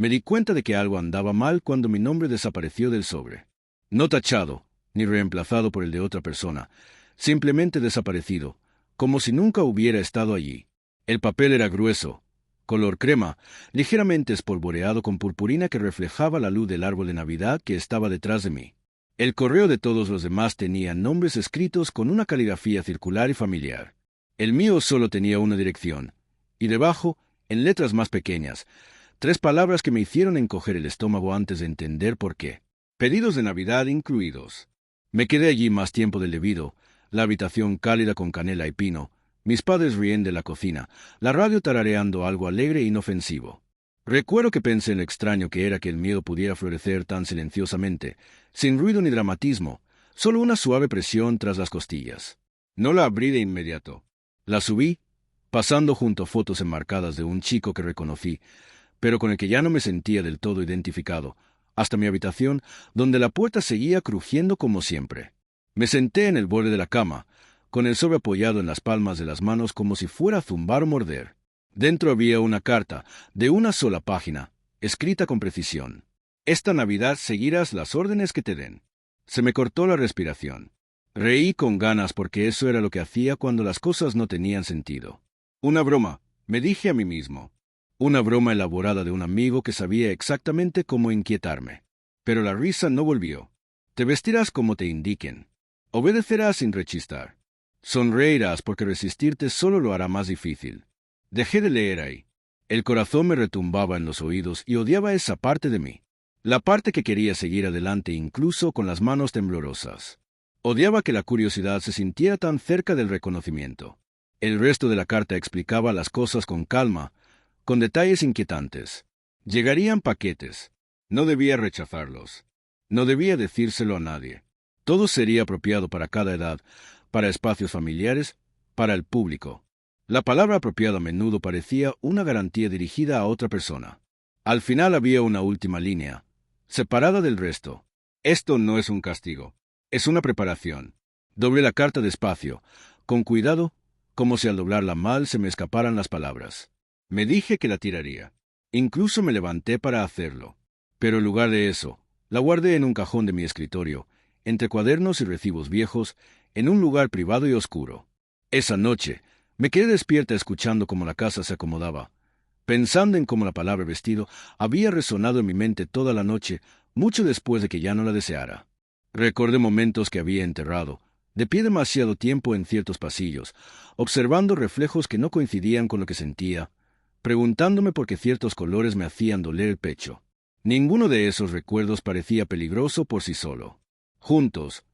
Me di cuenta de que algo andaba mal cuando mi nombre desapareció del sobre. No tachado, ni reemplazado por el de otra persona, simplemente desaparecido, como si nunca hubiera estado allí. El papel era grueso, color crema, ligeramente espolvoreado con purpurina que reflejaba la luz del árbol de Navidad que estaba detrás de mí. El correo de todos los demás tenía nombres escritos con una caligrafía circular y familiar. El mío solo tenía una dirección, y debajo, en letras más pequeñas, 3 palabras que me hicieron encoger el estómago antes de entender por qué. Pedidos de Navidad incluidos. Me quedé allí más tiempo del debido, la habitación cálida con canela y pino, mis padres riendo de la cocina, la radio tarareando algo alegre e inofensivo. Recuerdo que pensé en lo extraño que era que el miedo pudiera florecer tan silenciosamente, sin ruido ni dramatismo, solo una suave presión tras las costillas. No la abrí de inmediato. La subí, pasando junto a fotos enmarcadas de un chico que reconocí, pero con el que ya no me sentía del todo identificado, hasta mi habitación, donde la puerta seguía crujiendo como siempre. Me senté en el borde de la cama, con el sobre apoyado en las palmas de las manos como si fuera a zumbar o morder. Dentro había una carta, de una sola página, escrita con precisión. Esta Navidad seguirás las órdenes que te den. Se me cortó la respiración. Reí con ganas porque eso era lo que hacía cuando las cosas no tenían sentido. Una broma, me dije a mí mismo. Una broma elaborada de un amigo que sabía exactamente cómo inquietarme. Pero la risa no volvió. Te vestirás como te indiquen. Obedecerás sin rechistar. Sonreirás porque resistirte solo lo hará más difícil. Dejé de leer ahí. El corazón me retumbaba en los oídos y odiaba esa parte de mí. La parte que quería seguir adelante incluso con las manos temblorosas. Odiaba que la curiosidad se sintiera tan cerca del reconocimiento. El resto de la carta explicaba las cosas con calma, con detalles inquietantes. Llegarían paquetes. No debía rechazarlos. No debía decírselo a nadie. Todo sería apropiado para cada edad, para espacios familiares, para el público. La palabra apropiada a menudo parecía una garantía dirigida a otra persona. Al final había una última línea, separada del resto. Esto no es un castigo, es una preparación. Doblé la carta despacio, con cuidado, como si al doblarla mal se me escaparan las palabras. Me dije que la tiraría. Incluso me levanté para hacerlo. Pero en lugar de eso, la guardé en un cajón de mi escritorio, entre cuadernos y recibos viejos, en un lugar privado y oscuro. Esa noche, me quedé despierta escuchando cómo la casa se acomodaba, pensando en cómo la palabra vestido había resonado en mi mente toda la noche, mucho después de que ya no la deseara. Recordé momentos que había enterrado, de pie demasiado tiempo en ciertos pasillos, observando reflejos que no coincidían con lo que sentía, preguntándome por qué ciertos colores me hacían doler el pecho. Ninguno de esos recuerdos parecía peligroso por sí solo. Juntos,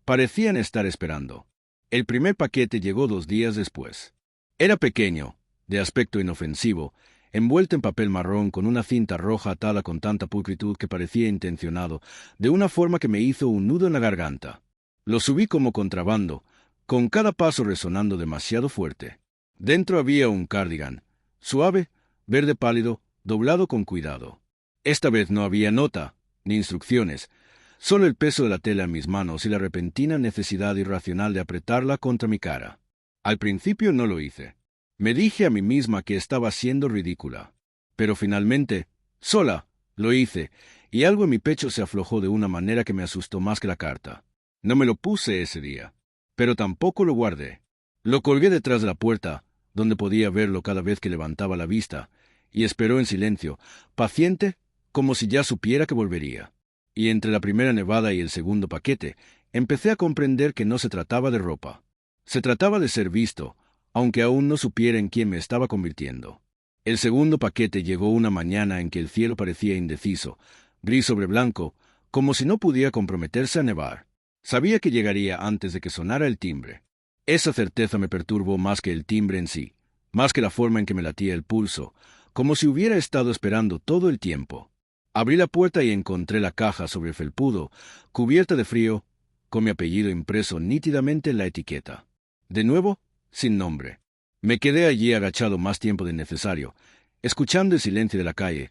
parecían estar esperando. El primer paquete llegó 2 días después. Era pequeño, de aspecto inofensivo, envuelto en papel marrón con una cinta roja atada con tanta pulcritud que parecía intencionado, de una forma que me hizo un nudo en la garganta. Lo subí como contrabando, con cada paso resonando demasiado fuerte. Dentro había un cardigan, suave, verde pálido, doblado con cuidado. Esta vez no había nota, ni instrucciones, solo el peso de la tela en mis manos y la repentina necesidad irracional de apretarla contra mi cara. Al principio no lo hice. Me dije a mí misma que estaba siendo ridícula. Pero finalmente, sola, lo hice, y algo en mi pecho se aflojó de una manera que me asustó más que la carta. No me lo puse ese día, pero tampoco lo guardé. Lo colgué detrás de la puerta, donde podía verlo cada vez que levantaba la vista, y esperó en silencio, paciente, como si ya supiera que volvería. Y entre la primera nevada y el segundo paquete, empecé a comprender que no se trataba de ropa. Se trataba de ser visto, aunque aún no supiera en quién me estaba convirtiendo. El segundo paquete llegó una mañana en que el cielo parecía indeciso, gris sobre blanco, como si no pudiera comprometerse a nevar. Sabía que llegaría antes de que sonara el timbre. Esa certeza me perturbó más que el timbre en sí, más que la forma en que me latía el pulso, como si hubiera estado esperando todo el tiempo. Abrí la puerta y encontré la caja sobre el felpudo, cubierta de frío, con mi apellido impreso nítidamente en la etiqueta. De nuevo, sin nombre. Me quedé allí agachado más tiempo del necesario, escuchando el silencio de la calle,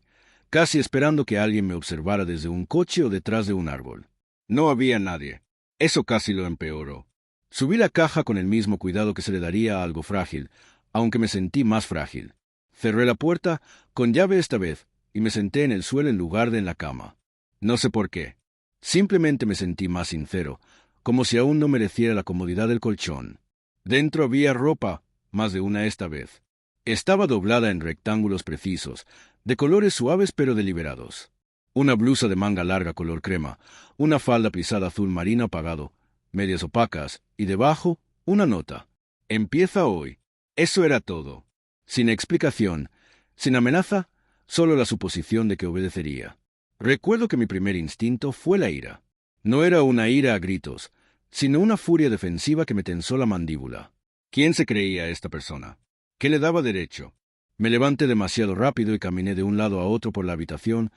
casi esperando que alguien me observara desde un coche o detrás de un árbol. No había nadie. Eso casi lo empeoró. Subí la caja con el mismo cuidado que se le daría a algo frágil, aunque me sentí más frágil. Cerré la puerta, con llave esta vez, y me senté en el suelo en lugar de en la cama. No sé por qué. Simplemente me sentí más sincero, como si aún no mereciera la comodidad del colchón. Dentro había ropa, más de una esta vez. Estaba doblada en rectángulos precisos, de colores suaves pero deliberados. Una blusa de manga larga color crema, una falda plisada azul marino apagado, medias opacas, y debajo, una nota. Empieza hoy. Eso era todo. Sin explicación, sin amenaza, solo la suposición de que obedecería. Recuerdo que mi primer instinto fue la ira. No era una ira a gritos, sino una furia defensiva que me tensó la mandíbula. ¿Quién se creía esta persona? ¿Qué le daba derecho? Me levanté demasiado rápido y caminé de un lado a otro por la habitación,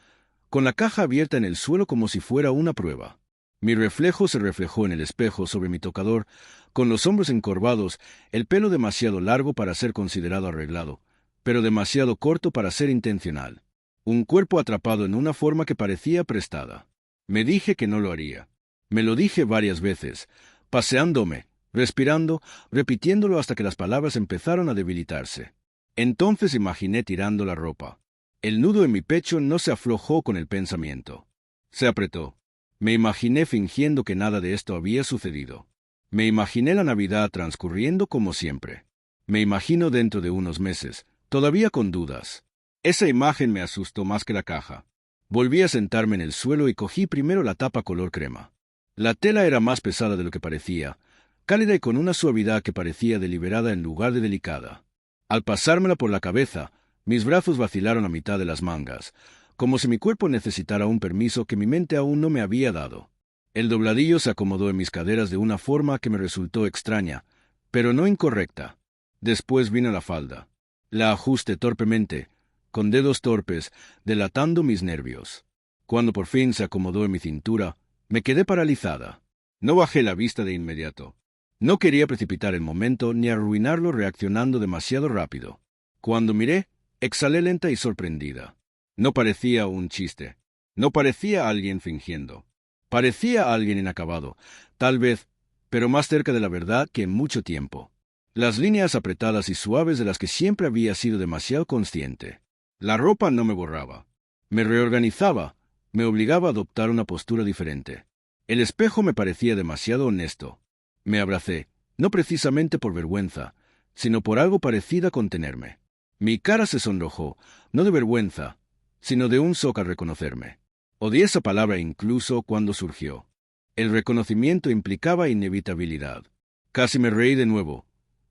con la caja abierta en el suelo como si fuera una prueba. Mi reflejo se reflejó en el espejo sobre mi tocador, con los hombros encorvados, el pelo demasiado largo para ser considerado arreglado, pero demasiado corto para ser intencional. Un cuerpo atrapado en una forma que parecía prestada. Me dije que no lo haría. Me lo dije varias veces, paseándome, respirando, repitiéndolo hasta que las palabras empezaron a debilitarse. Entonces imaginé tirando la ropa. El nudo en mi pecho no se aflojó con el pensamiento. Se apretó. Me imaginé fingiendo que nada de esto había sucedido. Me imaginé la Navidad transcurriendo como siempre. Me imagino dentro de unos meses, todavía con dudas. Esa imagen me asustó más que la caja. Volví a sentarme en el suelo y cogí primero la tapa color crema. La tela era más pesada de lo que parecía, cálida y con una suavidad que parecía deliberada en lugar de delicada. Al pasármela por la cabeza, mis brazos vacilaron a mitad de las mangas, como si mi cuerpo necesitara un permiso que mi mente aún no me había dado. El dobladillo se acomodó en mis caderas de una forma que me resultó extraña, pero no incorrecta. Después vino la falda. La ajusté torpemente, con dedos torpes, delatando mis nervios. Cuando por fin se acomodó en mi cintura, me quedé paralizada. No bajé la vista de inmediato. No quería precipitar el momento ni arruinarlo reaccionando demasiado rápido. Cuando miré, exhalé lenta y sorprendida. No parecía un chiste. No parecía alguien fingiendo. Parecía alguien inacabado, tal vez, pero más cerca de la verdad que en mucho tiempo. Las líneas apretadas y suaves de las que siempre había sido demasiado consciente. La ropa no me borraba. Me reorganizaba, me obligaba a adoptar una postura diferente. El espejo me parecía demasiado honesto. Me abracé, no precisamente por vergüenza, sino por algo parecido a contenerme. Mi cara se sonrojó, no de vergüenza, sino de un shock al reconocerme. Odié esa palabra incluso cuando surgió. El reconocimiento implicaba inevitabilidad. Casi me reí de nuevo,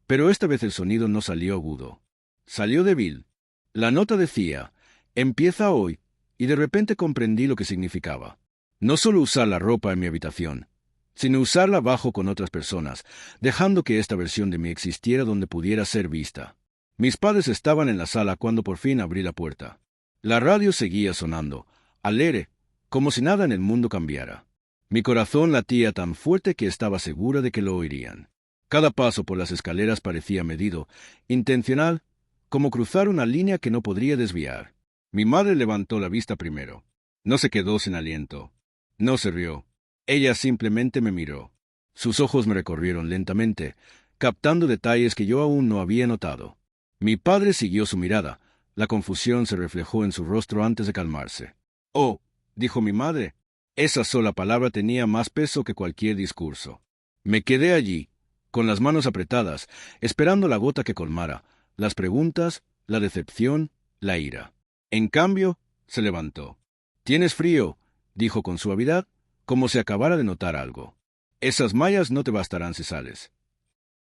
pero esta vez el sonido no salió agudo. Salió débil. La nota decía, empieza hoy, y de repente comprendí lo que significaba. No solo usar la ropa en mi habitación, sino usarla abajo con otras personas, dejando que esta versión de mí existiera donde pudiera ser vista. Mis padres estaban en la sala cuando por fin abrí la puerta. La radio seguía sonando, alegre, como si nada en el mundo cambiara. Mi corazón latía tan fuerte que estaba segura de que lo oirían. Cada paso por las escaleras parecía medido, intencional, como cruzar una línea que no podría desviar. Mi madre levantó la vista primero. No se quedó sin aliento. No se rió. Ella simplemente me miró. Sus ojos me recorrieron lentamente, captando detalles que yo aún no había notado. Mi padre siguió su mirada. La confusión se reflejó en su rostro antes de calmarse. «Oh», dijo mi madre. Esa sola palabra tenía más peso que cualquier discurso. Me quedé allí, con las manos apretadas, esperando la gota que colmara, las preguntas, la decepción, la ira. En cambio, se levantó. «¿Tienes frío?», dijo con suavidad, como si acabara de notar algo. «Esas mallas no te bastarán si sales».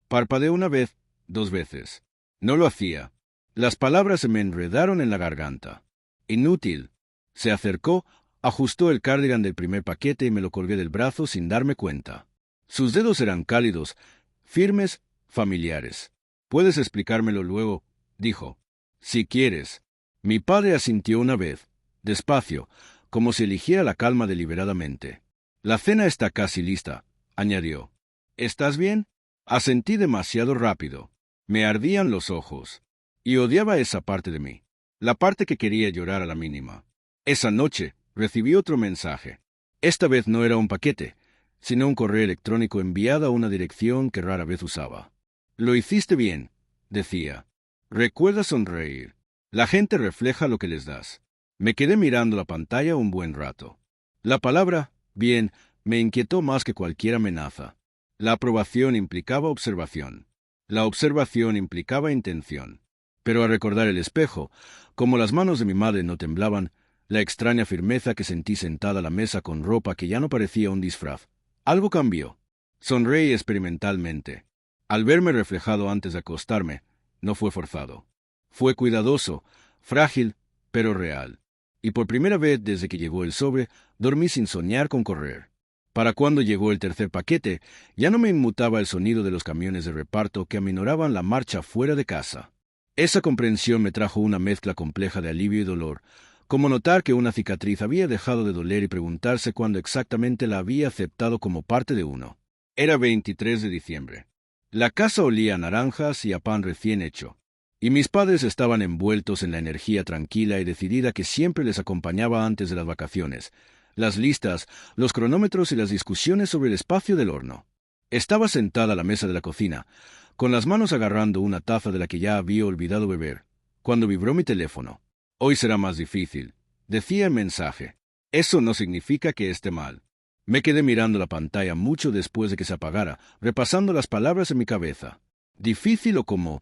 Parpadeé una vez, 2 veces. No lo hacía. Las palabras se me enredaron en la garganta. «Inútil». Se acercó, ajustó el cardigan del primer paquete y me lo colgué del brazo sin darme cuenta. Sus dedos eran cálidos, firmes, familiares. «Puedes explicármelo luego», dijo. «Si quieres». Mi padre asintió una vez, despacio, como si eligiera la calma deliberadamente. «La cena está casi lista», añadió. «¿Estás bien?». Asentí demasiado rápido. Me ardían los ojos. Y odiaba esa parte de mí. La parte que quería llorar a la mínima. Esa noche recibí otro mensaje. Esta vez no era un paquete, sino un correo electrónico enviado a una dirección que rara vez usaba. «Lo hiciste bien», decía. «Recuerda sonreír. La gente refleja lo que les das». Me quedé mirando la pantalla un buen rato. La palabra, bien, me inquietó más que cualquier amenaza. La aprobación implicaba observación. La observación implicaba intención. Pero al recordar el espejo, como las manos de mi madre no temblaban, la extraña firmeza que sentí sentada a la mesa con ropa que ya no parecía un disfraz, algo cambió. Sonreí experimentalmente. Al verme reflejado antes de acostarme, no fue forzado. Fue cuidadoso, frágil, pero real. Y por primera vez desde que llegó el sobre, dormí sin soñar con correr. Para cuando llegó el tercer paquete, ya no me inmutaba el sonido de los camiones de reparto que aminoraban la marcha fuera de casa. Esa comprensión me trajo una mezcla compleja de alivio y dolor, como notar que una cicatriz había dejado de doler y preguntarse cuándo exactamente la había aceptado como parte de uno. Era 23 de diciembre. La casa olía a naranjas y a pan recién hecho, y mis padres estaban envueltos en la energía tranquila y decidida que siempre les acompañaba antes de las vacaciones, las listas, los cronómetros y las discusiones sobre el espacio del horno. Estaba sentada a la mesa de la cocina, con las manos agarrando una taza de la que ya había olvidado beber, cuando vibró mi teléfono. Hoy será más difícil, decía el mensaje. Eso no significa que esté mal. Me quedé mirando la pantalla mucho después de que se apagara, repasando las palabras en mi cabeza. Difícil o como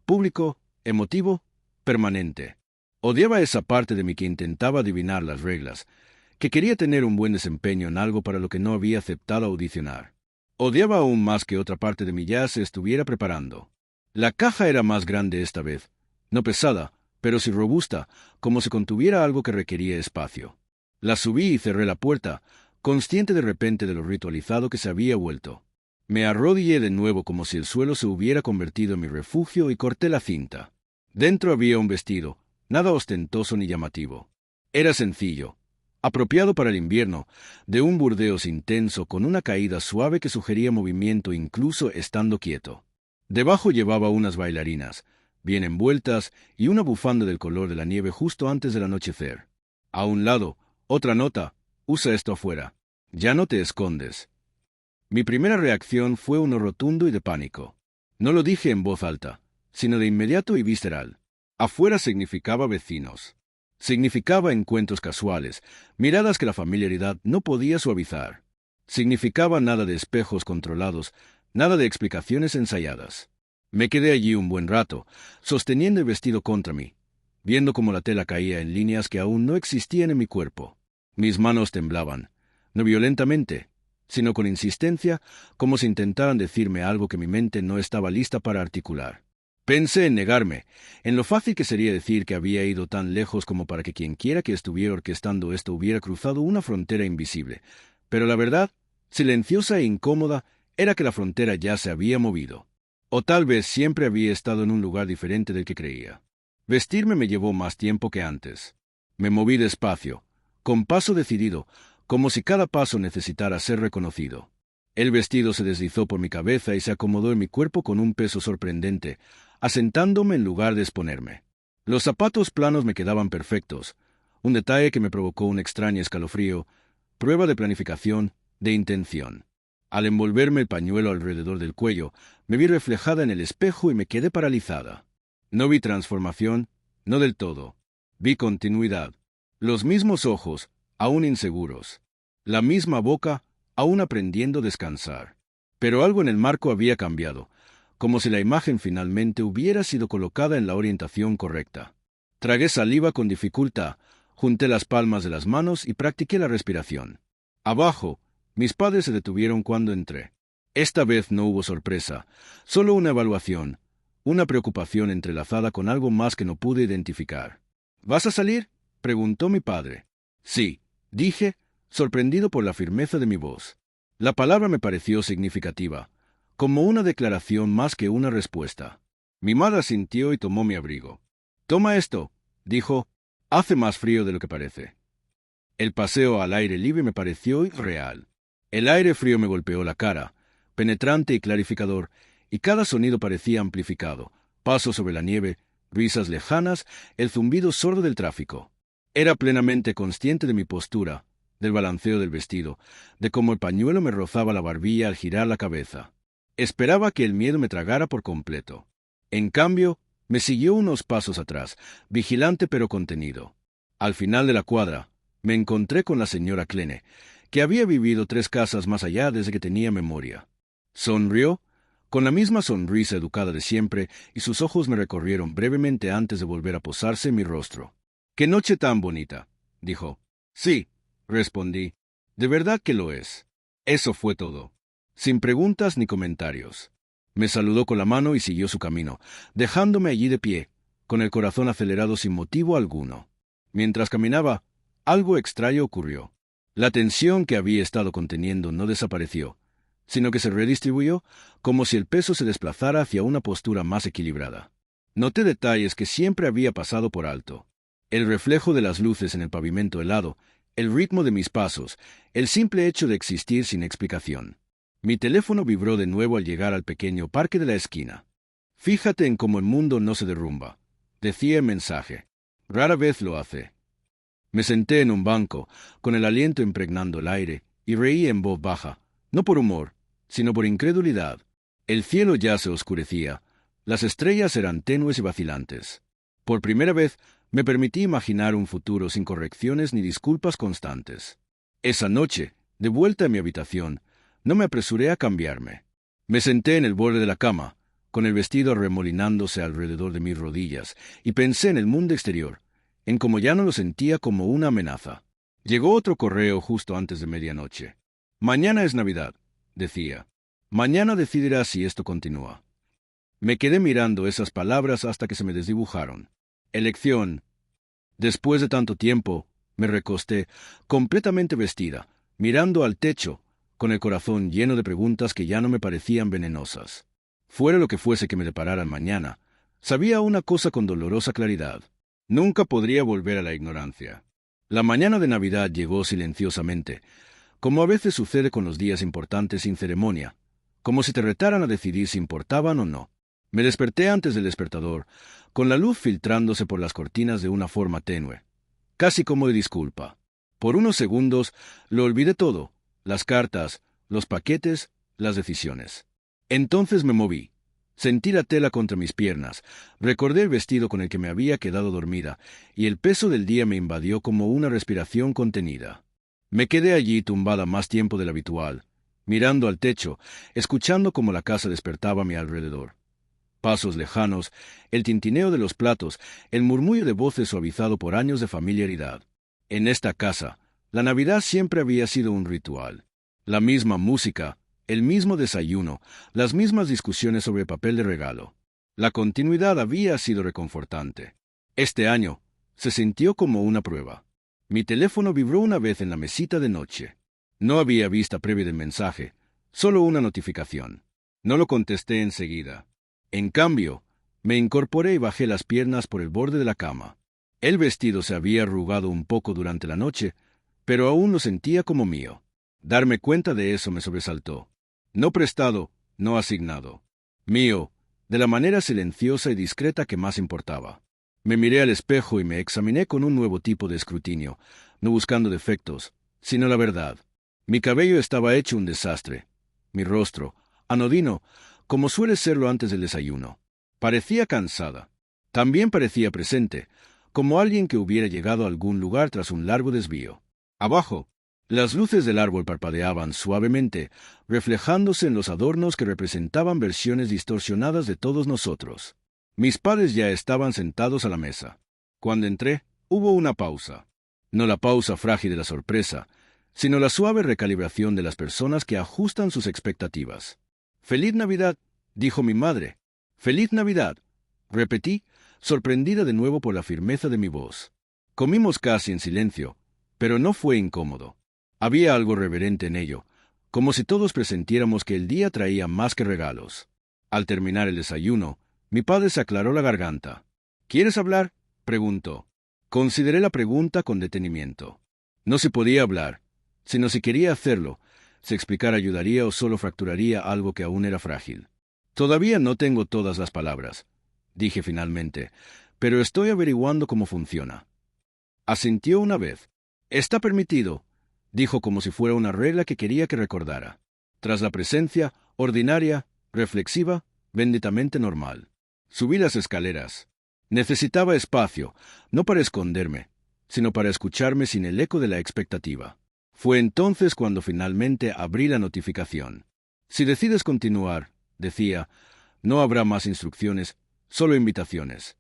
público, emotivo, permanente. Odiaba esa parte de mí que intentaba adivinar las reglas, que quería tener un buen desempeño en algo para lo que no había aceptado audicionar. Odiaba aún más que otra parte de mí ya se estuviera preparando. La caja era más grande esta vez, no pesada, pero sí robusta, como si contuviera algo que requería espacio. La subí y cerré la puerta, consciente de repente de lo ritualizado que se había vuelto. Me arrodillé de nuevo como si el suelo se hubiera convertido en mi refugio y corté la cinta. Dentro había un vestido, nada ostentoso ni llamativo. Era sencillo, apropiado para el invierno, de un burdeos intenso con una caída suave que sugería movimiento incluso estando quieto. Debajo llevaba unas bailarinas, bien envueltas, y una bufanda del color de la nieve justo antes del anochecer. A un lado, otra nota: usa esto afuera. Ya no te escondes. Mi primera reacción fue uno rotundo y de pánico. No lo dije en voz alta, sino de inmediato y visceral. Afuera significaba vecinos. Significaba encuentros casuales, miradas que la familiaridad no podía suavizar. Significaba nada de espejos controlados, nada de explicaciones ensayadas. Me quedé allí un buen rato, sosteniendo el vestido contra mí, viendo cómo la tela caía en líneas que aún no existían en mi cuerpo. Mis manos temblaban, no violentamente, sino con insistencia, como si intentaran decirme algo que mi mente no estaba lista para articular. Pensé en negarme, en lo fácil que sería decir que había ido tan lejos como para que quienquiera que estuviera orquestando esto hubiera cruzado una frontera invisible, pero la verdad, silenciosa e incómoda, era que la frontera ya se había movido. O tal vez siempre había estado en un lugar diferente del que creía. Vestirme me llevó más tiempo que antes. Me moví despacio, con paso decidido, como si cada paso necesitara ser reconocido. El vestido se deslizó por mi cabeza y se acomodó en mi cuerpo con un peso sorprendente, asentándome en lugar de exponerme. Los zapatos planos me quedaban perfectos, un detalle que me provocó un extraño escalofrío, prueba de planificación, de intención. Al envolverme el pañuelo alrededor del cuello, me vi reflejada en el espejo y me quedé paralizada. No vi transformación, no del todo. Vi continuidad. Los mismos ojos, aún inseguros. La misma boca, aún aprendiendo a descansar. Pero algo en el marco había cambiado, como si la imagen finalmente hubiera sido colocada en la orientación correcta. Tragué saliva con dificultad, junté las palmas de las manos y practiqué la respiración. Abajo, mis padres se detuvieron cuando entré. Esta vez no hubo sorpresa, solo una evaluación, una preocupación entrelazada con algo más que no pude identificar. ¿Vas a salir?, preguntó mi padre. Sí, dije, sorprendido por la firmeza de mi voz. La palabra me pareció significativa, como una declaración más que una respuesta. Mi madre asintió y tomó mi abrigo. «Toma esto», dijo, «hace más frío de lo que parece». El paseo al aire libre me pareció irreal. El aire frío me golpeó la cara, penetrante y clarificador, y cada sonido parecía amplificado: pasos sobre la nieve, risas lejanas, el zumbido sordo del tráfico. Era plenamente consciente de mi postura, del balanceo del vestido, de cómo el pañuelo me rozaba la barbilla al girar la cabeza. Esperaba que el miedo me tragara por completo. En cambio, me siguió unos pasos atrás, vigilante pero contenido. Al final de la cuadra, me encontré con la señora Klene, que había vivido 3 casas más allá desde que tenía memoria. Sonrió, con la misma sonrisa educada de siempre, y sus ojos me recorrieron brevemente antes de volver a posarse en mi rostro. «¡Qué noche tan bonita!», dijo. «Sí», respondí. «De verdad que lo es». Eso fue todo. Sin preguntas ni comentarios. Me saludó con la mano y siguió su camino, dejándome allí de pie, con el corazón acelerado sin motivo alguno. Mientras caminaba, algo extraño ocurrió. La tensión que había estado conteniendo no desapareció, sino que se redistribuyó como si el peso se desplazara hacia una postura más equilibrada. Noté detalles que siempre había pasado por alto. El reflejo de las luces en el pavimento helado, el ritmo de mis pasos, el simple hecho de existir sin explicación. Mi teléfono vibró de nuevo al llegar al pequeño parque de la esquina. «Fíjate en cómo el mundo no se derrumba», decía el mensaje. «Rara vez lo hace». Me senté en un banco, con el aliento impregnando el aire, y reí en voz baja, no por humor, sino por incredulidad. El cielo ya se oscurecía, las estrellas eran tenues y vacilantes. Por primera vez me permití imaginar un futuro sin correcciones ni disculpas constantes. Esa noche, de vuelta a mi habitación, no me apresuré a cambiarme. Me senté en el borde de la cama, con el vestido arremolinándose alrededor de mis rodillas, y pensé en el mundo exterior, en cómo ya no lo sentía como una amenaza. Llegó otro correo justo antes de medianoche. «Mañana es Navidad», decía. «Mañana decidirás si esto continúa». Me quedé mirando esas palabras hasta que se me desdibujaron. Elección. Después de tanto tiempo, me recosté, completamente vestida, mirando al techo, con el corazón lleno de preguntas que ya no me parecían venenosas. Fuera lo que fuese que me depararan mañana, sabía una cosa con dolorosa claridad. Nunca podría volver a la ignorancia. La mañana de Navidad llegó silenciosamente, como a veces sucede con los días importantes sin ceremonia, como si te retaran a decidir si importaban o no. Me desperté antes del despertador, con la luz filtrándose por las cortinas de una forma tenue, casi como de disculpa. Por unos segundos lo olvidé todo, las cartas, los paquetes, las decisiones. Entonces me moví. Sentí la tela contra mis piernas, recordé el vestido con el que me había quedado dormida, y el peso del día me invadió como una respiración contenida. Me quedé allí tumbada más tiempo del habitual, mirando al techo, escuchando cómo la casa despertaba a mi alrededor. Pasos lejanos, el tintineo de los platos, el murmullo de voces suavizado por años de familiaridad. En esta casa, la Navidad siempre había sido un ritual. La misma música, el mismo desayuno, las mismas discusiones sobre papel de regalo. La continuidad había sido reconfortante. Este año se sintió como una prueba. Mi teléfono vibró una vez en la mesita de noche. No había vista previa del mensaje, solo una notificación. No lo contesté enseguida. En cambio, me incorporé y bajé las piernas por el borde de la cama. El vestido se había arrugado un poco durante la noche, pero aún lo sentía como mío. Darme cuenta de eso me sobresaltó. No prestado, no asignado. Mío, de la manera silenciosa y discreta que más importaba. Me miré al espejo y me examiné con un nuevo tipo de escrutinio, no buscando defectos, sino la verdad. Mi cabello estaba hecho un desastre. Mi rostro, anodino, como suele serlo antes del desayuno. Parecía cansada. También parecía presente, como alguien que hubiera llegado a algún lugar tras un largo desvío. Abajo, las luces del árbol parpadeaban suavemente, reflejándose en los adornos que representaban versiones distorsionadas de todos nosotros. Mis padres ya estaban sentados a la mesa. Cuando entré, hubo una pausa. No la pausa frágil de la sorpresa, sino la suave recalibración de las personas que ajustan sus expectativas. «¡Feliz Navidad!», dijo mi madre. «¡Feliz Navidad!», repetí, sorprendida de nuevo por la firmeza de mi voz. Comimos casi en silencio, pero no fue incómodo. Había algo reverente en ello, como si todos presentiéramos que el día traía más que regalos. Al terminar el desayuno, mi padre se aclaró la garganta. «¿Quieres hablar?», preguntó. Consideré la pregunta con detenimiento. No se podía hablar, sino si quería hacerlo, si explicar ayudaría o solo fracturaría algo que aún era frágil. «Todavía no tengo todas las palabras», dije finalmente, «pero estoy averiguando cómo funciona». Asintió una vez. «Está permitido», dijo como si fuera una regla que quería que recordara. Tras la presencia, ordinaria, reflexiva, benditamente normal. Subí las escaleras. Necesitaba espacio, no para esconderme, sino para escucharme sin el eco de la expectativa. Fue entonces cuando finalmente abrí la notificación. Si decides continuar, decía, no habrá más instrucciones, solo invitaciones.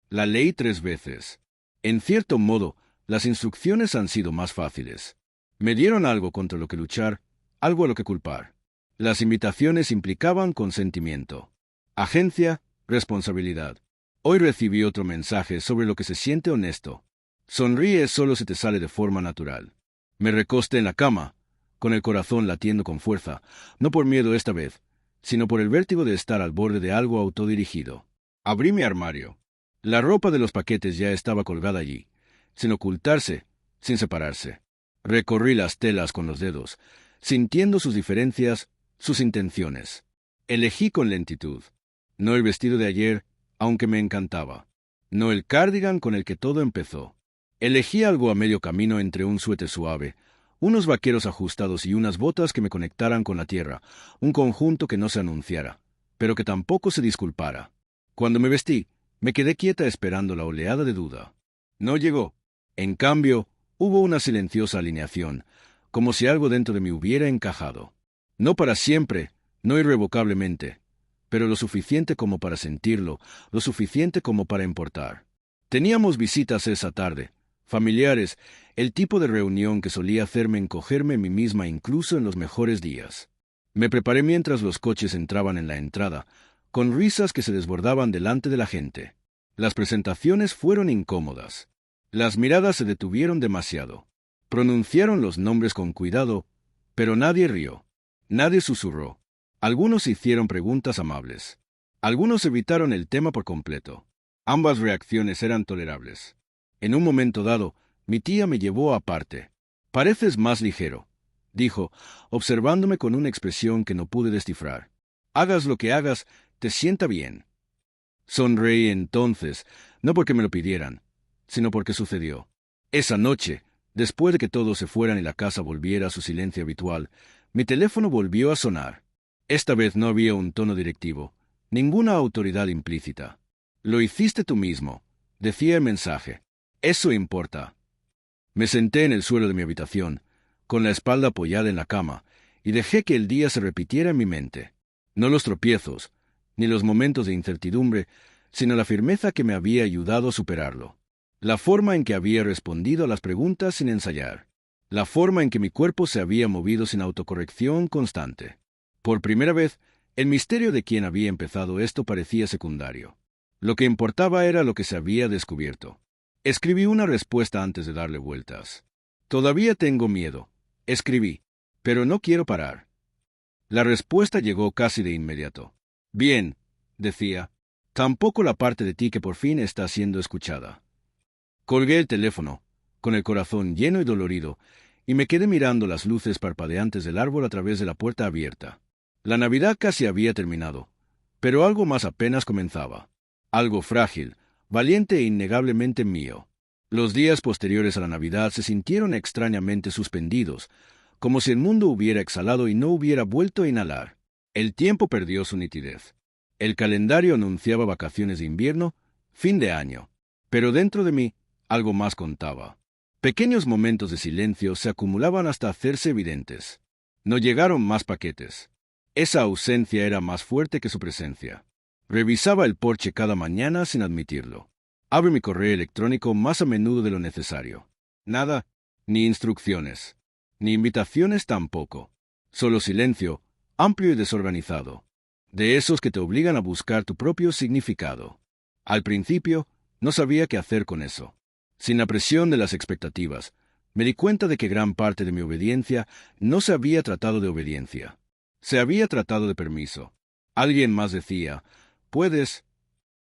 La leí 3 veces. En cierto modo, las instrucciones han sido más fáciles. Me dieron algo contra lo que luchar, algo a lo que culpar. Las invitaciones implicaban consentimiento, agencia, responsabilidad. Hoy recibí otro mensaje sobre lo que se siente honesto. Sonríe solo si te sale de forma natural. Me recosté en la cama, con el corazón latiendo con fuerza, no por miedo esta vez, sino por el vértigo de estar al borde de algo autodirigido. Abrí mi armario. La ropa de los paquetes ya estaba colgada allí, sin ocultarse, sin separarse. Recorrí las telas con los dedos, sintiendo sus diferencias, sus intenciones. Elegí con lentitud. No el vestido de ayer, aunque me encantaba. No el cardigan con el que todo empezó. Elegí algo a medio camino entre un suéter suave, unos vaqueros ajustados y unas botas que me conectaran con la tierra, un conjunto que no se anunciara, pero que tampoco se disculpara. Cuando me vestí, me quedé quieta esperando la oleada de duda. No llegó. En cambio, hubo una silenciosa alineación, como si algo dentro de mí hubiera encajado. No para siempre, no irrevocablemente, pero lo suficiente como para sentirlo, lo suficiente como para importar. Teníamos visitas esa tarde, familiares, el tipo de reunión que solía hacerme encogerme a mí misma incluso en los mejores días. Me preparé mientras los coches entraban en la entrada, con risas que se desbordaban delante de la gente. Las presentaciones fueron incómodas. Las miradas se detuvieron demasiado. Pronunciaron los nombres con cuidado, pero nadie rió. Nadie susurró. Algunos hicieron preguntas amables. Algunos evitaron el tema por completo. Ambas reacciones eran tolerables. En un momento dado, mi tía me llevó aparte. «Pareces más ligero», dijo, observándome con una expresión que no pude descifrar. «Hagas lo que hagas, te sienta bien». Sonreí entonces, no porque me lo pidieran, sino porque sucedió. Esa noche, después de que todos se fueran y la casa volviera a su silencio habitual, mi teléfono volvió a sonar. Esta vez no había un tono directivo, ninguna autoridad implícita. «Lo hiciste tú mismo», decía el mensaje. «Eso importa». Me senté en el suelo de mi habitación, con la espalda apoyada en la cama, y dejé que el día se repitiera en mi mente. No los tropiezos, ni los momentos de incertidumbre, sino la firmeza que me había ayudado a superarlo. La forma en que había respondido a las preguntas sin ensayar. La forma en que mi cuerpo se había movido sin autocorrección constante. Por primera vez, el misterio de quién había empezado esto parecía secundario. Lo que importaba era lo que se había descubierto. Escribí una respuesta antes de darle vueltas. «Todavía tengo miedo», escribí, «pero no quiero parar». La respuesta llegó casi de inmediato. «Bien», decía, «tampoco la parte de ti que por fin está siendo escuchada». Colgué el teléfono, con el corazón lleno y dolorido, y me quedé mirando las luces parpadeantes del árbol a través de la puerta abierta. La Navidad casi había terminado, pero algo más apenas comenzaba. Algo frágil, valiente e innegablemente mío. Los días posteriores a la Navidad se sintieron extrañamente suspendidos, como si el mundo hubiera exhalado y no hubiera vuelto a inhalar. El tiempo perdió su nitidez. El calendario anunciaba vacaciones de invierno, fin de año. Pero dentro de mí, algo más contaba. Pequeños momentos de silencio se acumulaban hasta hacerse evidentes. No llegaron más paquetes. Esa ausencia era más fuerte que su presencia. Revisaba el porche cada mañana sin admitirlo. Abro mi correo electrónico más a menudo de lo necesario. Nada, ni instrucciones, ni invitaciones tampoco. Solo silencio, amplio y desorganizado. De esos que te obligan a buscar tu propio significado. Al principio, no sabía qué hacer con eso. Sin la presión de las expectativas, me di cuenta de que gran parte de mi obediencia no se había tratado de obediencia. Se había tratado de permiso. Alguien más decía, «Puedes»,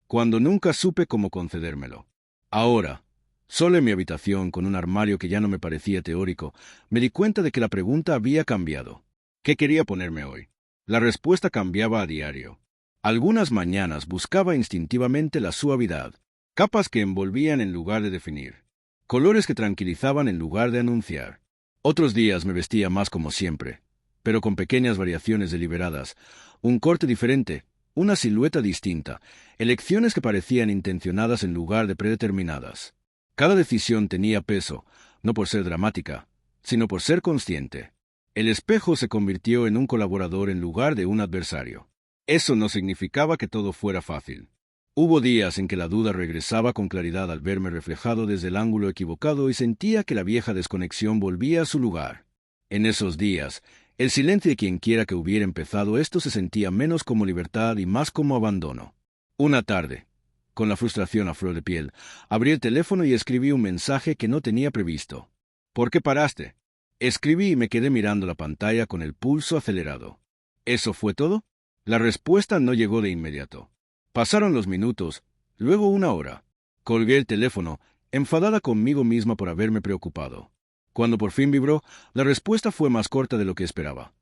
cuando nunca supe cómo concedérmelo. Ahora, solo en mi habitación con un armario que ya no me parecía teórico, me di cuenta de que la pregunta había cambiado. ¿Qué quería ponerme hoy? La respuesta cambiaba a diario. Algunas mañanas buscaba instintivamente la suavidad, capas que envolvían en lugar de definir, colores que tranquilizaban en lugar de anunciar. Otros días me vestía más como siempre, pero con pequeñas variaciones deliberadas, un corte diferente, una silueta distinta, elecciones que parecían intencionadas en lugar de predeterminadas. Cada decisión tenía peso, no por ser dramática, sino por ser consciente. El espejo se convirtió en un colaborador en lugar de un adversario. Eso no significaba que todo fuera fácil. Hubo días en que la duda regresaba con claridad al verme reflejado desde el ángulo equivocado y sentía que la vieja desconexión volvía a su lugar. En esos días, el silencio de quien quiera que hubiera empezado esto se sentía menos como libertad y más como abandono. Una tarde, con la frustración a flor de piel, abrí el teléfono y escribí un mensaje que no tenía previsto. ¿Por qué paraste? Escribí y me quedé mirando la pantalla con el pulso acelerado. ¿Eso fue todo? La respuesta no llegó de inmediato. Pasaron los minutos, luego una hora. Colgué el teléfono, enfadada conmigo misma por haberme preocupado. Cuando por fin vibró, la respuesta fue más corta de lo que esperaba.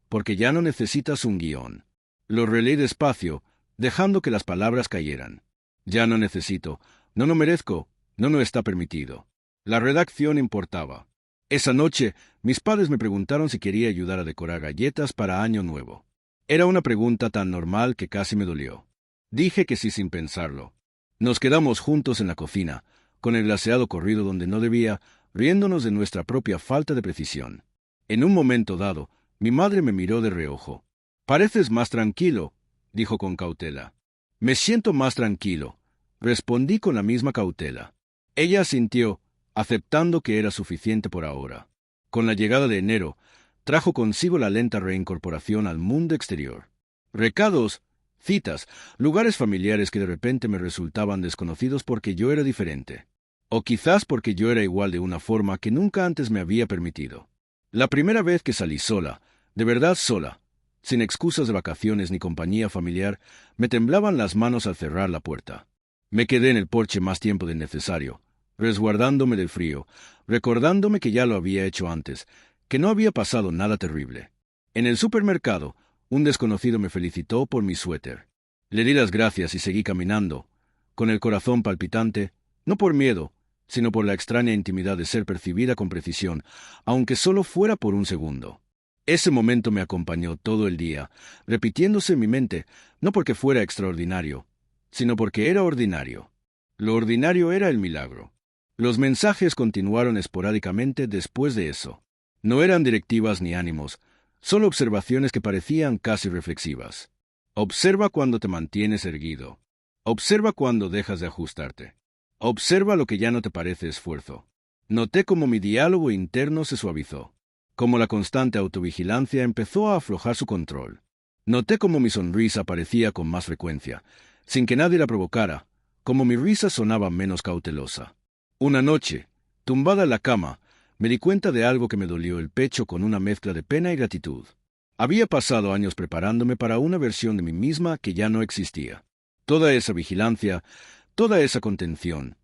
Porque ya no necesitas un guión. Lo releí despacio, dejando que las palabras cayeran. Ya no necesito, no lo merezco, no está permitido. La redacción importaba. Esa noche, mis padres me preguntaron si quería ayudar a decorar galletas para Año Nuevo. Era una pregunta tan normal que casi me dolió. Dije que sí sin pensarlo. Nos quedamos juntos en la cocina, con el glaseado corrido donde no debía, riéndonos de nuestra propia falta de precisión. En un momento dado, mi madre me miró de reojo. «Pareces más tranquilo», dijo con cautela. «Me siento más tranquilo», respondí con la misma cautela. Ella asintió, aceptando que era suficiente por ahora. Con la llegada de enero, trajo consigo la lenta reincorporación al mundo exterior. Recados, citas, lugares familiares que de repente me resultaban desconocidos porque yo era diferente. O quizás porque yo era igual de una forma que nunca antes me había permitido. La primera vez que salí sola, de verdad sola, sin excusas de vacaciones ni compañía familiar, me temblaban las manos al cerrar la puerta. Me quedé en el porche más tiempo del necesario, resguardándome del frío, recordándome que ya lo había hecho antes, que no había pasado nada terrible. En el supermercado, un desconocido me felicitó por mi suéter. Le di las gracias y seguí caminando, con el corazón palpitante, no por miedo, sino por la extraña intimidad de ser percibida con precisión, aunque solo fuera por un segundo. Ese momento me acompañó todo el día, repitiéndose en mi mente, no porque fuera extraordinario, sino porque era ordinario. Lo ordinario era el milagro. Los mensajes continuaron esporádicamente después de eso. No eran directivas ni ánimos, solo observaciones que parecían casi reflexivas. Observa cuando te mantienes erguido. Observa cuando dejas de ajustarte. Observa lo que ya no te parece esfuerzo. Noté cómo mi diálogo interno se suavizó, cómo la constante autovigilancia empezó a aflojar su control. Noté cómo mi sonrisa aparecía con más frecuencia, sin que nadie la provocara, cómo mi risa sonaba menos cautelosa. Una noche, tumbada en la cama, me di cuenta de algo que me dolió el pecho con una mezcla de pena y gratitud. Había pasado años preparándome para una versión de mí misma que ya no existía. Toda esa vigilancia, toda esa contención,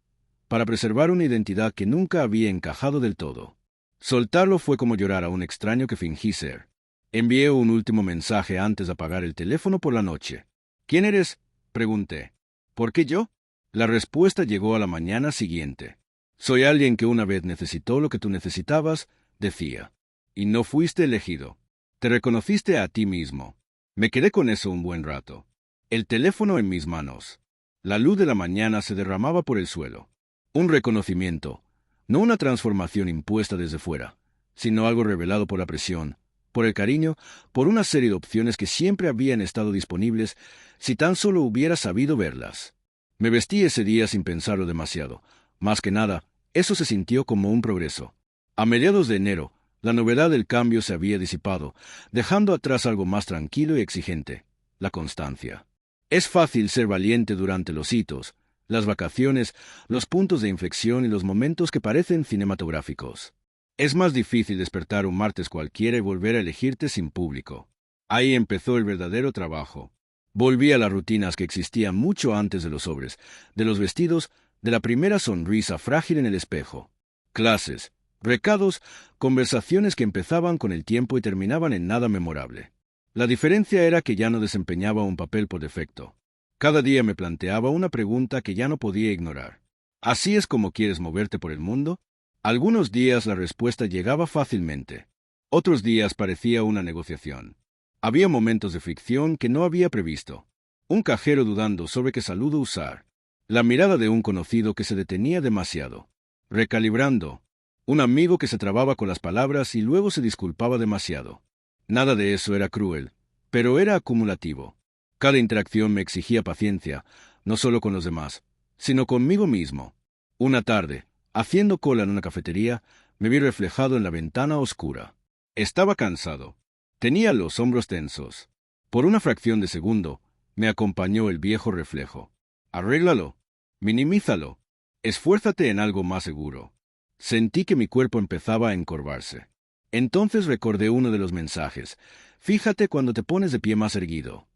para preservar una identidad que nunca había encajado del todo. Soltarlo fue como llorar a un extraño que fingí ser. Envié un último mensaje antes de apagar el teléfono por la noche. «¿Quién eres?», pregunté. «¿Por qué yo?». La respuesta llegó a la mañana siguiente. «Soy alguien que una vez necesitó lo que tú necesitabas», decía. «Y no fuiste elegido. Te reconociste a ti mismo». Me quedé con eso un buen rato. El teléfono en mis manos. La luz de la mañana se derramaba por el suelo. Un reconocimiento, no una transformación impuesta desde fuera, sino algo revelado por la presión, por el cariño, por una serie de opciones que siempre habían estado disponibles si tan solo hubiera sabido verlas. Me vestí ese día sin pensarlo demasiado. Más que nada, eso se sintió como un progreso. A mediados de enero, la novedad del cambio se había disipado, dejando atrás algo más tranquilo y exigente: la constancia. Es fácil ser valiente durante los hitos, las vacaciones, los puntos de inflexión y los momentos que parecen cinematográficos. Es más difícil despertar un martes cualquiera y volver a elegirte sin público. Ahí empezó el verdadero trabajo. Volví a las rutinas que existían mucho antes de los sobres, de los vestidos, de la primera sonrisa frágil en el espejo. Clases, recados, conversaciones que empezaban con el tiempo y terminaban en nada memorable. La diferencia era que ya no desempeñaba un papel por defecto. Cada día me planteaba una pregunta que ya no podía ignorar. ¿Así es como quieres moverte por el mundo? Algunos días la respuesta llegaba fácilmente. Otros días parecía una negociación. Había momentos de fricción que no había previsto. Un cajero dudando sobre qué saludo usar. La mirada de un conocido que se detenía demasiado. Recalibrando. Un amigo que se trababa con las palabras y luego se disculpaba demasiado. Nada de eso era cruel, pero era acumulativo. Cada interacción me exigía paciencia, no solo con los demás, sino conmigo mismo. Una tarde, haciendo cola en una cafetería, me vi reflejado en la ventana oscura. Estaba cansado. Tenía los hombros tensos. Por una fracción de segundo, me acompañó el viejo reflejo. Arréglalo. Minimízalo. Esfuérzate en algo más seguro. Sentí que mi cuerpo empezaba a encorvarse. Entonces recordé uno de los mensajes. Fíjate cuando te pones de pie más erguido.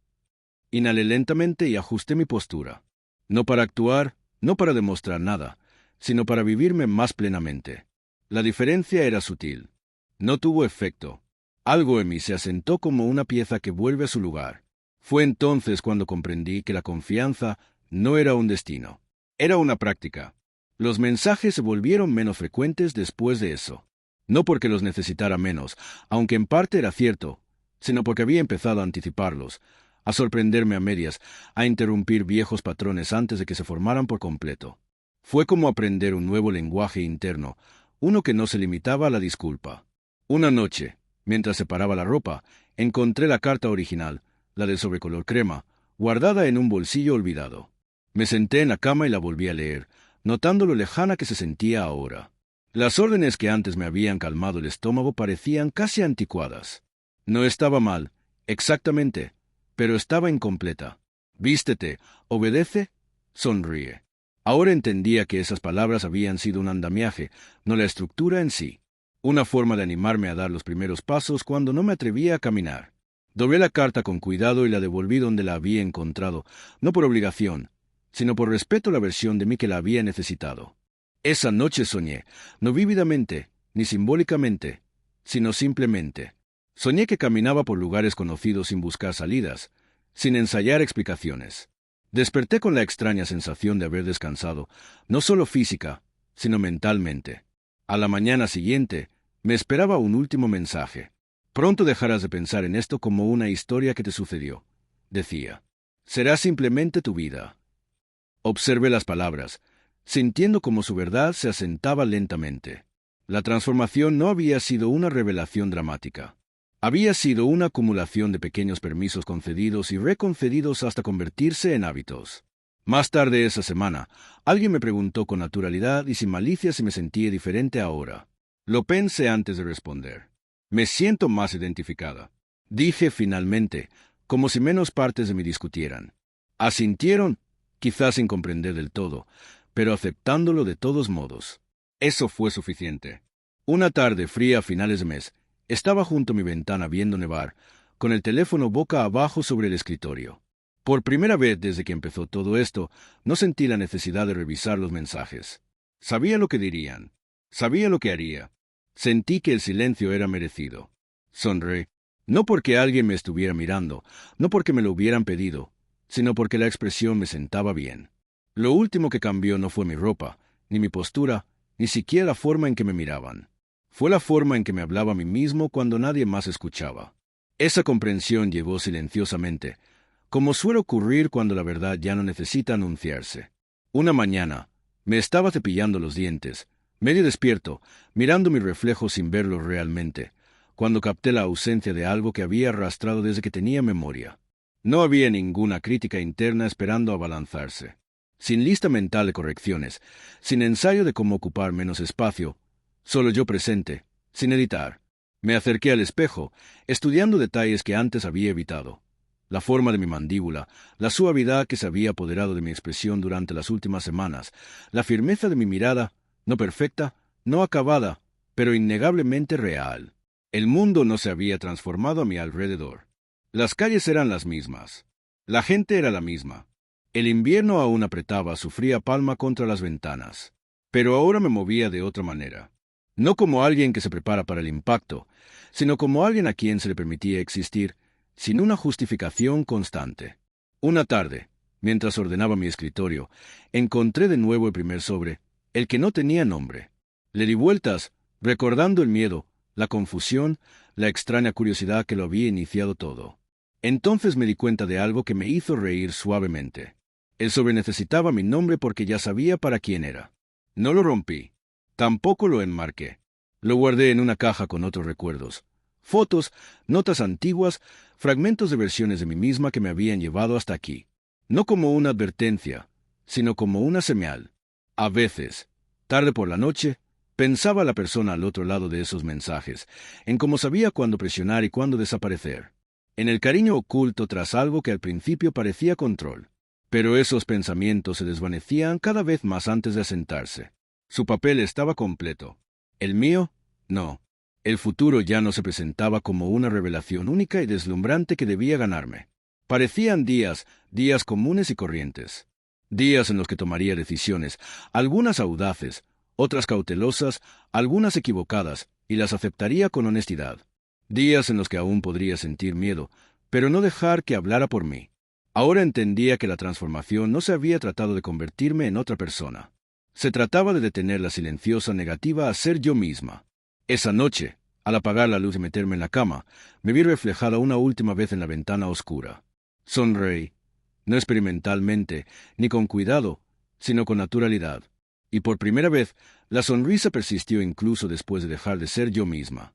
Inhalé lentamente y ajusté mi postura. No para actuar, no para demostrar nada, sino para vivirme más plenamente. La diferencia era sutil. No tuvo efecto. Algo en mí se asentó como una pieza que vuelve a su lugar. Fue entonces cuando comprendí que la confianza no era un destino. Era una práctica. Los mensajes se volvieron menos frecuentes después de eso. No porque los necesitara menos, aunque en parte era cierto, sino porque había empezado a anticiparlos, a sorprenderme a medias, a interrumpir viejos patrones antes de que se formaran por completo. Fue como aprender un nuevo lenguaje interno, uno que no se limitaba a la disculpa. Una noche, mientras separaba la ropa, encontré la carta original, la del sobrecolor crema, guardada en un bolsillo olvidado. Me senté en la cama y la volví a leer, notando lo lejana que se sentía ahora. Las órdenes que antes me habían calmado el estómago parecían casi anticuadas. No estaba mal, exactamente, pero estaba incompleta. Vístete, obedece, sonríe. Ahora entendía que esas palabras habían sido un andamiaje, no la estructura en sí. Una forma de animarme a dar los primeros pasos cuando no me atrevía a caminar. Doblé la carta con cuidado y la devolví donde la había encontrado, no por obligación, sino por respeto a la versión de mí que la había necesitado. Esa noche soñé, no vívidamente, ni simbólicamente, sino simplemente. Soñé que caminaba por lugares conocidos sin buscar salidas, sin ensayar explicaciones. Desperté con la extraña sensación de haber descansado, no solo física, sino mentalmente. A la mañana siguiente, me esperaba un último mensaje. Pronto dejarás de pensar en esto como una historia que te sucedió, decía. Será simplemente tu vida. Observé las palabras, sintiendo como su verdad se asentaba lentamente. La transformación no había sido una revelación dramática. Había sido una acumulación de pequeños permisos concedidos y reconcedidos hasta convertirse en hábitos. Más tarde esa semana, alguien me preguntó con naturalidad y sin malicia si me sentía diferente ahora. Lo pensé antes de responder. Me siento más identificada. Dije finalmente, como si menos partes de mí discutieran. Asintieron, quizás sin comprender del todo, pero aceptándolo de todos modos. Eso fue suficiente. Una tarde fría a finales de mes, estaba junto a mi ventana viendo nevar, con el teléfono boca abajo sobre el escritorio. Por primera vez desde que empezó todo esto, no sentí la necesidad de revisar los mensajes. Sabía lo que dirían. Sabía lo que haría. Sentí que el silencio era merecido. Sonreí. No porque alguien me estuviera mirando, no porque me lo hubieran pedido, sino porque la expresión me sentaba bien. Lo último que cambió no fue mi ropa, ni mi postura, ni siquiera la forma en que me miraban. Fue la forma en que me hablaba a mí mismo cuando nadie más escuchaba. Esa comprensión llegó silenciosamente, como suele ocurrir cuando la verdad ya no necesita anunciarse. Una mañana, me estaba cepillando los dientes, medio despierto, mirando mi reflejo sin verlo realmente, cuando capté la ausencia de algo que había arrastrado desde que tenía memoria. No había ninguna crítica interna esperando abalanzarse. Sin lista mental de correcciones, sin ensayo de cómo ocupar menos espacio, solo yo presente, sin editar. Me acerqué al espejo, estudiando detalles que antes había evitado. La forma de mi mandíbula, la suavidad que se había apoderado de mi expresión durante las últimas semanas, la firmeza de mi mirada, no perfecta, no acabada, pero innegablemente real. El mundo no se había transformado a mi alrededor. Las calles eran las mismas. La gente era la misma. El invierno aún apretaba su fría palma contra las ventanas. Pero ahora me movía de otra manera. No como alguien que se prepara para el impacto, sino como alguien a quien se le permitía existir sin una justificación constante. Una tarde, mientras ordenaba mi escritorio, encontré de nuevo el primer sobre, el que no tenía nombre. Le di vueltas, recordando el miedo, la confusión, la extraña curiosidad que lo había iniciado todo. Entonces me di cuenta de algo que me hizo reír suavemente. El sobre necesitaba mi nombre porque ya sabía para quién era. No lo rompí. Tampoco lo enmarqué. Lo guardé en una caja con otros recuerdos. Fotos, notas antiguas, fragmentos de versiones de mí misma que me habían llevado hasta aquí. No como una advertencia, sino como una señal. A veces, tarde por la noche, pensaba la persona al otro lado de esos mensajes, en cómo sabía cuándo presionar y cuándo desaparecer. En el cariño oculto tras algo que al principio parecía control. Pero esos pensamientos se desvanecían cada vez más antes de asentarse. Su papel estaba completo. El mío, no. El futuro ya no se presentaba como una revelación única y deslumbrante que debía ganarme. Parecían días comunes y corrientes. Días en los que tomaría decisiones, algunas audaces, otras cautelosas, algunas equivocadas, y las aceptaría con honestidad. Días en los que aún podría sentir miedo, pero no dejar que hablara por mí. Ahora entendía que la transformación no se había tratado de convertirme en otra persona. Se trataba de detener la silenciosa negativa a ser yo misma. Esa noche, al apagar la luz y meterme en la cama, me vi reflejada una última vez en la ventana oscura. Sonreí, no experimentalmente, ni con cuidado, sino con naturalidad. Y por primera vez, la sonrisa persistió incluso después de dejar de ser yo misma.